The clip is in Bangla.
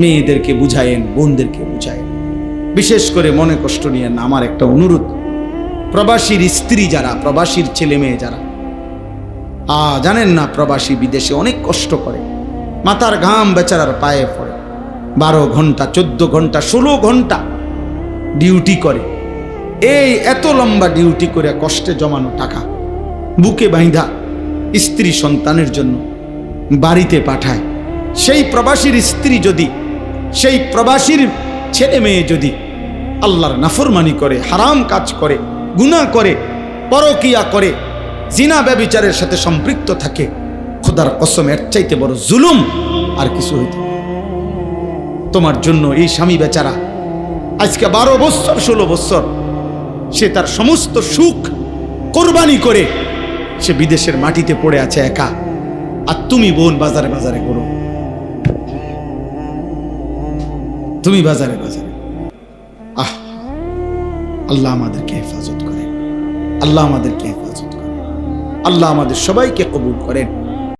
মেয়েদেরকে বুঝায়েন, বোনদেরকে বুঝায়েন। বিশেষ করে মনে কষ্ট নিয়েন না। আমার একটা অনুরোধ, প্রবাসীর স্ত্রী যারা, প্রবাসীর ছেলে মেয়ে যারা, জানেন না প্রবাসী বিদেশে অনেক কষ্ট করে, মাথার ঘাম বেচারার পায়ে পড়ে, 12 ঘন্টা 14 ঘন্টা 16 ঘন্টা ডিউটি করে। এই এত লম্বা ডিউটি করে কষ্টে জমানো টাকা বুকে বাঁধা স্ত্রী সন্তানের জন্য বাড়িতে পাঠায়। সেই প্রবাসীর স্ত্রী যদি, সেই প্রবাসীর ছেলে মেয়ে যদি আল্লাহর নাফরমানি করে, হারাম কাজ করে, গুনাহ করে, পরকিয়া করে, জিনা ব্যভিচারের সাথে সম্পৃক্ত থাকে, খোদার কসম এর চাইতে বড় জুলুম আর কিছু হইতে পারে। তোমার জন্য এই স্বামী বেচারা আজকে 12 বছর 16 বছর সে তার সমস্ত সুখ কোরবানি করে সে বিদেশের মাটিতে পড়ে আছে একা, আর তুমি বোন বাজারে বাজারে করো, তুমি বাজারে বাজারে। আল্লাহ আমাদেরকে হেফাজত করে, আল্লাহ আমাদেরকে হেফাজত করে, আল্লাহ আমাদের সবাইকে কবুল করেন।